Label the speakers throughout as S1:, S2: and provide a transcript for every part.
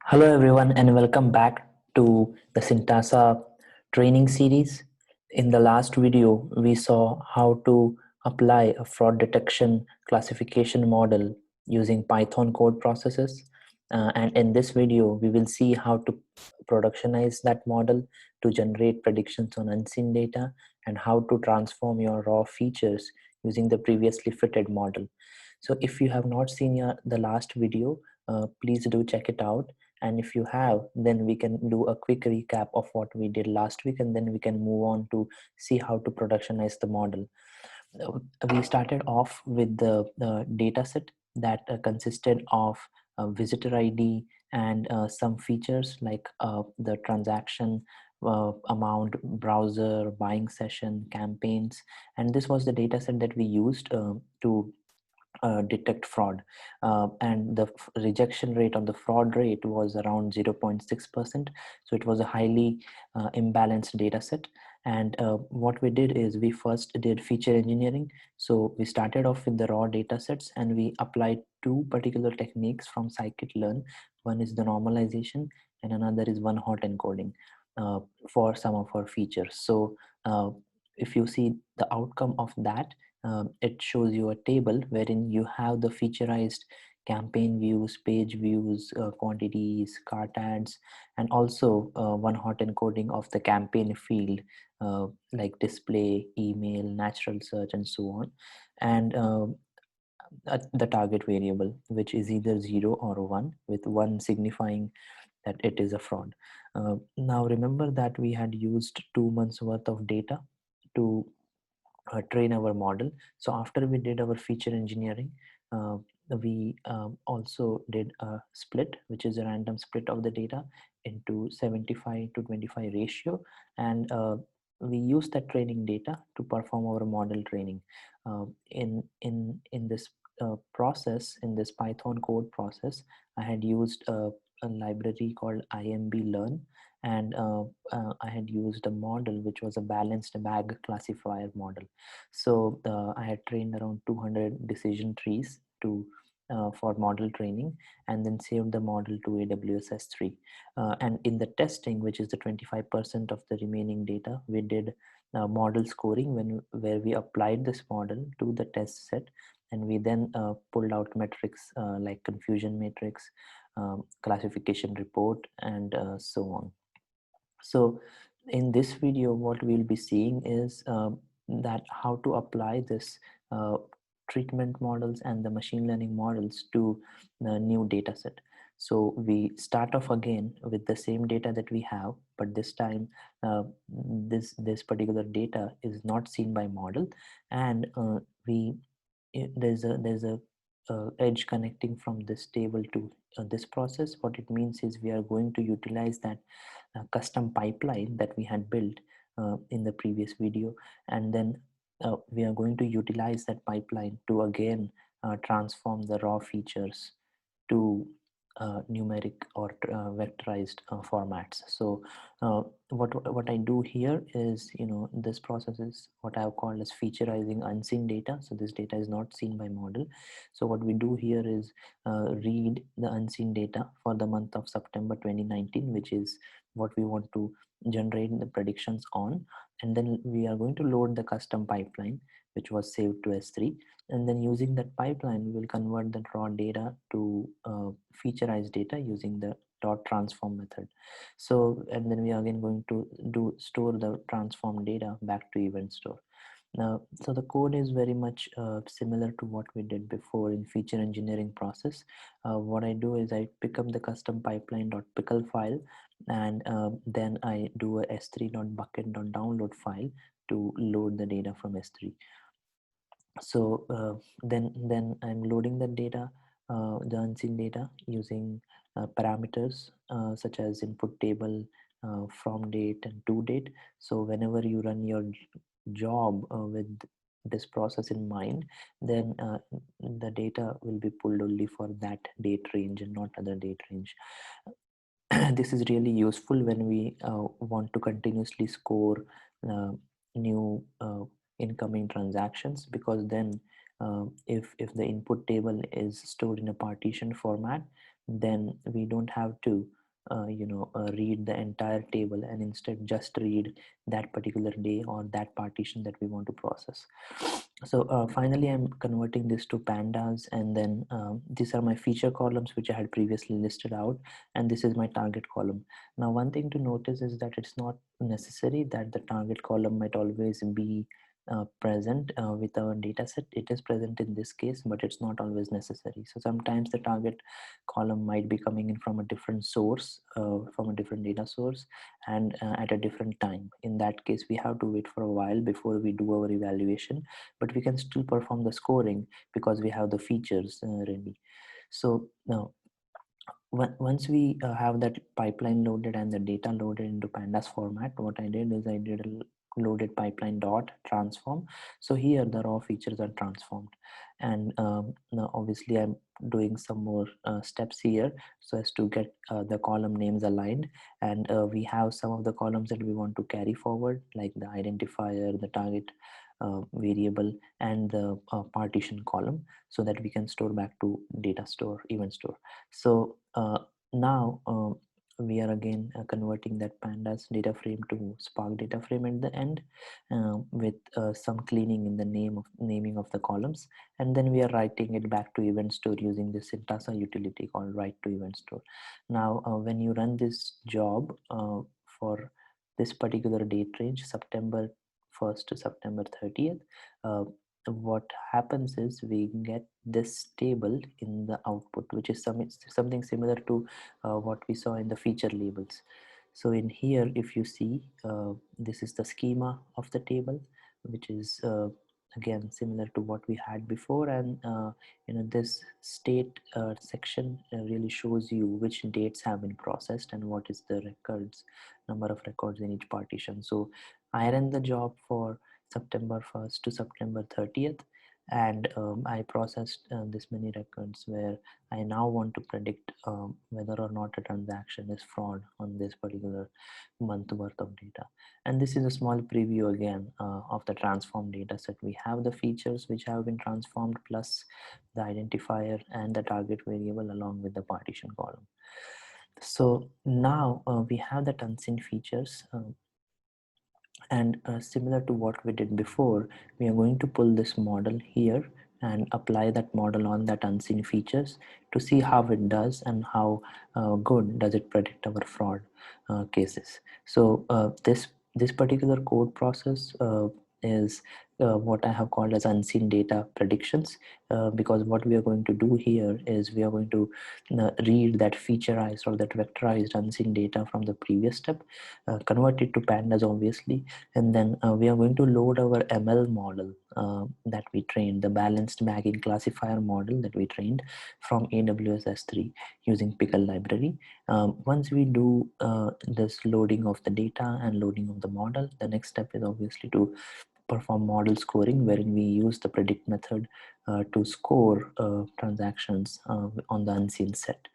S1: Hello everyone and welcome back to the Syntasa training series. In the last video, we saw how to apply a fraud detection classification model using Python code processes. And in this video, we will see how to productionize that model to generate predictions on unseen data and how to transform your raw features using the previously fitted model. So if you have not seen the last video, please do check it out, and if you have, then we can do a quick recap of what we did last week, and then we can move on to see how to productionize the model. We started off with the data set that consisted of visitor ID and some features like the transaction amount, browser, buying session, campaigns. And this was the data set that we used to detect fraud, and the rejection rate on the fraud rate was around 0.6%. So it was a highly imbalanced data set. And what we did is we first did feature engineering. So we started off with the raw data sets and we applied two particular techniques from scikit-learn. One is the normalization and another is one hot encoding for some of our features. So if you see the outcome of that, it shows you a table wherein you have the featureized campaign views, page views, quantities, cart ads, and also one hot encoding of the campaign field, like display, email, natural search, and so on. And the target variable, which is either 0 or 1, with 1 signifying that it is a fraud. Now remember that we had used 2 months worth of data to train our model. So after we did our feature engineering, uh, we also did a split, which is a random split of the data into 75 to 25 ratio, and we use that training data to perform our model training. In this process, in this Python code process, I had used a library called IMB-learn, and I had used a model which was a balanced bag classifier model. So I had trained around 200 decision trees to for model training, and then saved the model to AWS S3. And in the testing, which is the 25% of the remaining data, we did model scoring where we applied this model to the test set, and we then pulled out metrics like confusion matrix, classification report, and so on. So in this video, what we'll be seeing is that how to apply this treatment models and the machine learning models to the new data set. So we start off again with the same data that we have, but this time this particular data is not seen by model, and there's a edge connecting from this table to this process. What it means is we are going to utilize that custom pipeline that we had built in the previous video, and then we are going to utilize that pipeline to again transform the raw features to numeric or vectorized formats. So what I do here is, this process is what I've called as featureizing unseen data. So this data is not seen by model. So what we do here is read the unseen data for the month of September 2019, which is what we want to generate the predictions on, and then we are going to load the custom pipeline which was saved to S3, and then using that pipeline we will convert the raw data to featureized data using the dot transform method. So, and then we are again going to store the transform data back to event store. Now, so the code is very much similar to what we did before in feature engineering process. What I do is I pick up the custom pipeline.pickle file, and then I do a s3.bucket.download file to load the data from S3. So then I'm loading the data, the unseen data, using parameters such as input table, from date, and to date. So whenever you run your job with this process in mind, then the data will be pulled only for that date range and not other date range. This is really useful when we want to continuously score new incoming transactions, because then if the input table is stored in a partition format, then we don't have to read the entire table and instead just read that particular day or that partition that we want to process. So finally, I'm converting this to pandas, and then these are my feature columns which I had previously listed out, and this is my target column. Now, one thing to notice is that it's not necessary that the target column might always be present with our data set. It is present in this case, but it's not always necessary. So sometimes the target column might be coming in from a different source, from a different data source, and at a different time. In that case, we have to wait for a while before we do our evaluation, but we can still perform the scoring because we have the features ready. So now, once we have that pipeline loaded and the data loaded into pandas format, what I did is I did a loaded pipeline dot transform. So here the raw features are transformed, and now obviously I'm doing some more steps here so as to get the column names aligned, and we have some of the columns that we want to carry forward, like the identifier, the target variable, and the partition column, so that we can store back to data store, event store. So now we are again converting that pandas data frame to Spark data frame at the end, with some cleaning in the naming of the columns, and then we are writing it back to event store using this Syntasa utility called write to event store. Now when you run this job for this particular date range, September 1st to September 30th, uh, what happens is we get this table in the output, which is something similar to what we saw in the feature labels. So in here, if you see, this is the schema of the table, which is again similar to what we had before, and this state section really shows you which dates have been processed and what is the records, number of records in each partition. So I ran the job for September 1st to September 30th, and I processed this many records, where I now want to predict whether or not a transaction is fraud on this particular month worth of data. And this is a small preview again of the transform data set. We have the features which have been transformed, plus the identifier and the target variable along with the partition column. So now we have the unseen features, and similar to what we did before, we are going to pull this model here and apply that model on that unseen features to see how it does and how good does it predict our fraud cases. So this particular code process is what I have called as unseen data predictions, because what we are going to do here is we are going to read that featureized or that vectorized unseen data from the previous step, convert it to pandas obviously, and then we are going to load our ML model that we trained, the balanced bagging classifier model that we trained from AWS S3 using Pickle library. Once we do this loading of the data and loading of the model, the next step is obviously to perform model scoring, wherein we use the predict method to score transactions on the unseen set.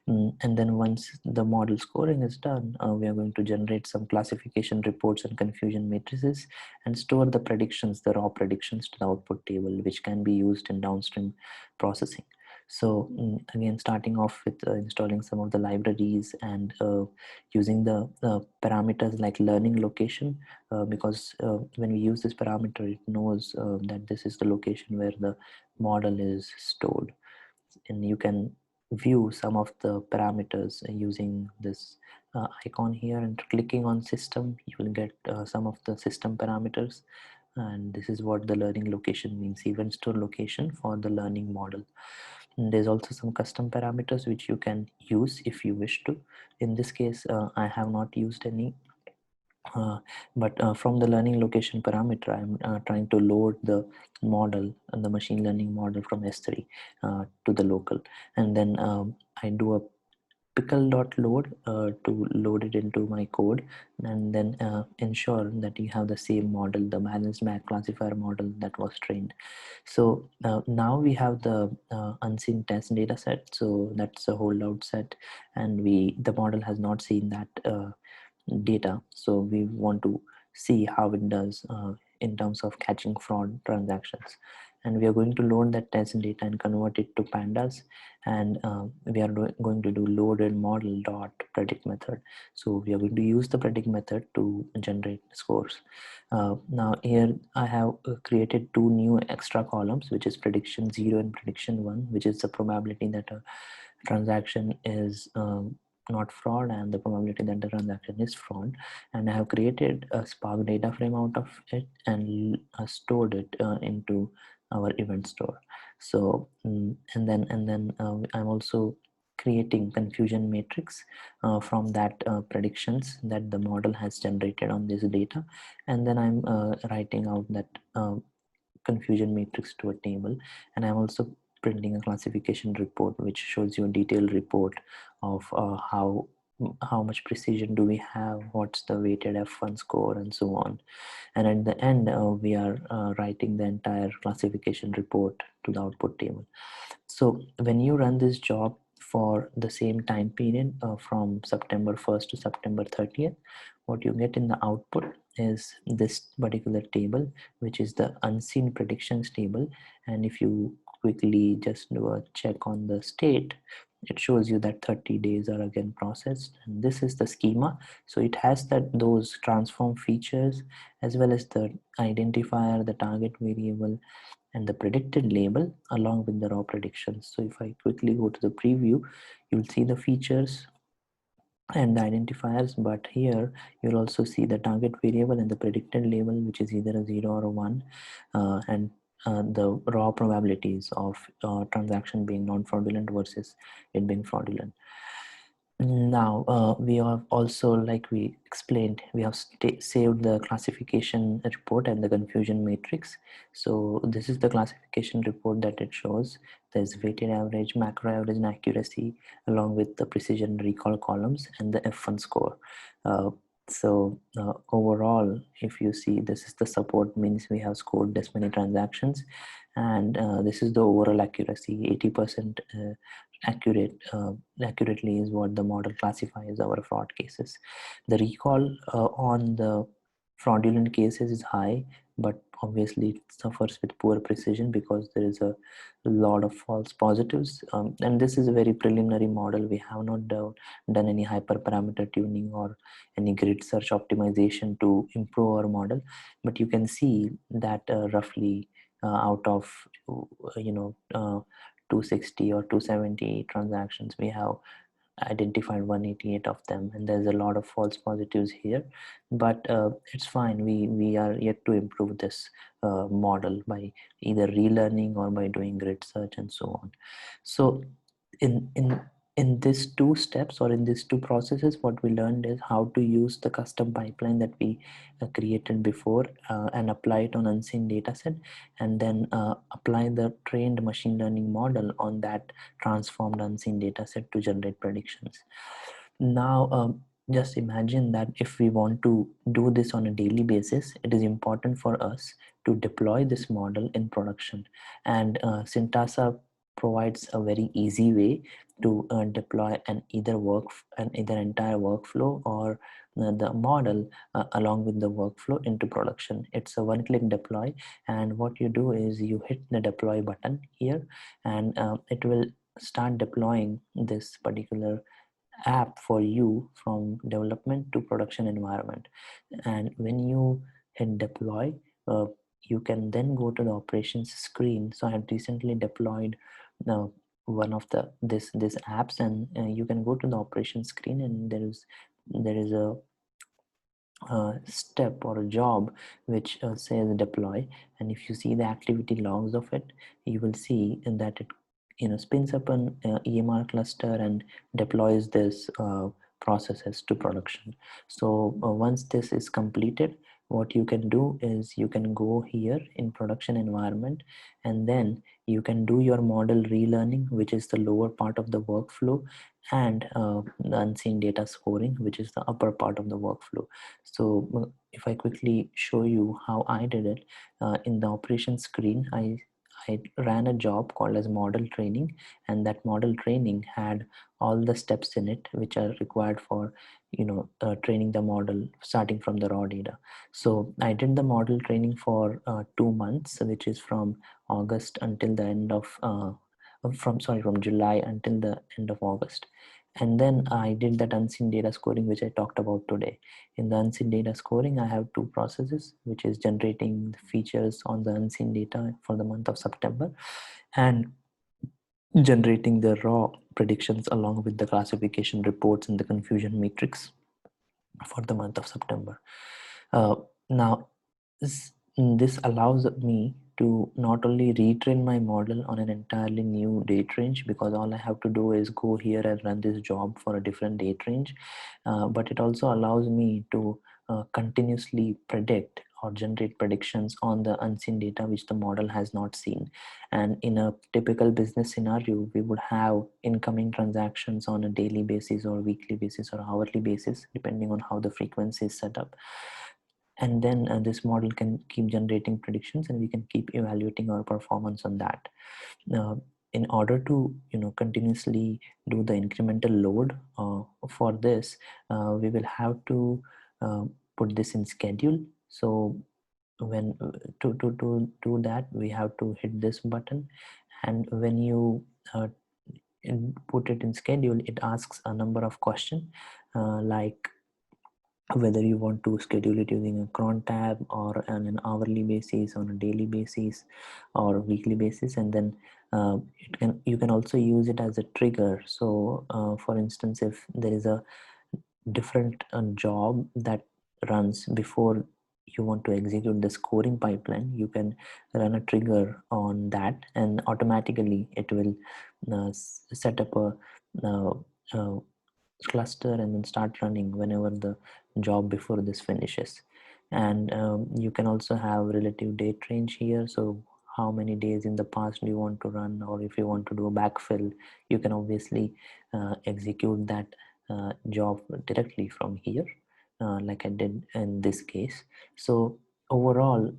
S1: And then once the model scoring is done, we are going to generate some classification reports and confusion matrices and store the predictions, the raw predictions, to the output table, which can be used in downstream processing. So again, starting off with installing some of the libraries and using the parameters like learning location, because when we use this parameter, it knows that this is the location where the model is stored, and you can view some of the parameters using this icon here, and clicking on system you will get some of the system parameters, and this is what the learning location means, event store location for the learning model. And there's also some custom parameters which you can use if you wish to. In this case I have not used any, but from the learning location parameter, I'm trying to load the model and the machine learning model from S3 to the local, and then I do a pickle.load to load it into my code, and then ensure that you have the same model, the balanced MAC classifier model that was trained. So now we have the unseen test data set, so that's a holdout set, and the model has not seen that data, so we want to see how it does in terms of catching fraud transactions. and we are going to load that test data and convert it to pandas, and we are going to do loaded model dot predict method. So we are going to use the predict method to generate scores. Now here I have created two new extra columns, which is prediction 0 and prediction 1, which is the probability that a transaction is not fraud and the probability that the transaction is fraud. And I have created a Spark data frame out of it and stored it into our event store. So and then I'm also creating confusion matrix from that predictions that the model has generated on this data, and then I'm writing out that confusion matrix to a table, and I'm also printing a classification report which shows you a detailed report of how much precision do we have, what's the weighted F1 score, and so on. And at the end we are writing the entire classification report to the output table. So when you run this job for the same time period from September 1st to September 30th, what you get in the output is this particular table, which is the unseen predictions table. And if you quickly just do a check on the state, it shows you that 30 days are again processed, and this is the schema. So it has those transform features as well as the identifier, the target variable, and the predicted label along with the raw predictions. So if I quickly go to the preview, you'll see the features and the identifiers, but here you'll also see the target variable and the predicted label, which is either a 0 or a 1, and the raw probabilities of transaction being non-fraudulent versus it being fraudulent. Now we have also, like we explained, we have saved the classification report and the confusion matrix. So this is the classification report that it shows. There's weighted average, macro average, and accuracy, along with the precision recall columns and the F1 score. Overall, if you see, this is the support, means we have scored this many transactions, and this is the overall accuracy, 80% accurately is what the model classifies our fraud cases. The recall on the fraudulent cases is high, but obviously it suffers with poor precision because there is a lot of false positives, and this is a very preliminary model. We have not done any hyperparameter tuning or any grid search optimization to improve our model, but you can see that roughly out of 260 or 270 transactions, we have identified 188 of them, and there's a lot of false positives here, but it's fine. We are yet to improve this model by either relearning or by doing grid search and so on. So in these two steps, or in these two processes, what we learned is how to use the custom pipeline that we created before and apply it on unseen dataset, and then apply the trained machine learning model on that transformed unseen dataset to generate predictions. Now just imagine that if we want to do this on a daily basis, it is important for us to deploy this model in production, and Syntasa provides a very easy way to deploy an either entire workflow or the model along with the workflow into production. It's a one-click deploy, and what you do is you hit the deploy button here, and it will start deploying this particular app for you from development to production environment. And when you hit deploy, you can then go to the operations screen. So I had recently deployed uh, one of this apps, and you can go to the operations screen, and there is a step or a job which says deploy, and if you see the activity logs of it, you will see that it spins up an EMR cluster and deploys this processes to production. So once this is completed, what you can do is you can go here in production environment, and then you can do your model relearning, which is the lower part of the workflow, and the unseen data scoring, which is the upper part of the workflow. So if I quickly show you how I did it, in the operations screen, I ran a job called as model training, and that model training had all the steps in it which are required for training the model starting from the raw data. So I did the model training for 2 months, which is from August until the end of from July until the end of August. And then I did that unseen data scoring, which I talked about today. In the unseen data scoring, I have two processes, which is generating the features on the unseen data for the month of September and generating the raw predictions along with the classification reports and the confusion matrix for the month of September. Now, this allows me to not only retrain my model on an entirely new date range, because all I have to do is go here and run this job for a different date range, but it also allows me to continuously predict or generate predictions on the unseen data which the model has not seen. And in a typical business scenario, we would have incoming transactions on a daily basis or weekly basis or hourly basis, depending on how the frequency is set up. And then this model can keep generating predictions and we can keep evaluating our performance on that. uh, in order to continuously do the incremental load for this, we will have to put this in schedule. So when to do that, we have to hit this button, and when you uh, put it in schedule, it asks a number of questions, like whether you want to schedule it using a cron tab or on an hourly basis, on a daily basis or weekly basis. And then you can also use it as a trigger. So for instance, if there is a different job that runs before you want to execute the scoring pipeline, you can run a trigger on that and automatically it will set up a uh, uh, cluster and then start running whenever the job before this finishes. And you can also have relative date range here. So how many days in the past do you want to run, or if you want to do a backfill, you can obviously execute that job directly from here, like I did in this case. So overall,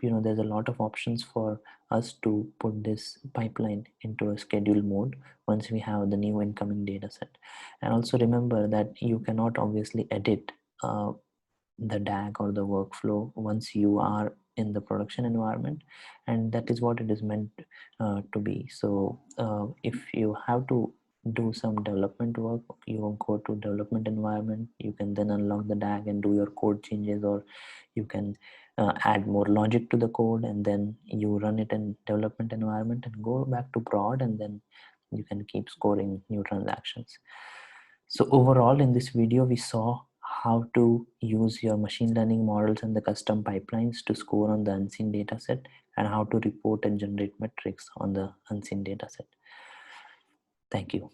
S1: there's a lot of options for us to put this pipeline into a schedule mode once we have the new incoming data set. And also remember that you cannot obviously edit the DAG or the workflow once you are in the production environment, and that is what it is meant to be. So if you have to do some development work, you will go to development environment, you can then unlock the DAG and do your code changes, or you can add more logic to the code and then you run it in development environment and go back to prod, and then you can keep scoring new transactions. So overall, in this video, we saw how to use your machine learning models and the custom pipelines to score on the unseen dataset, and how to report and generate metrics on the unseen dataset. Thank you.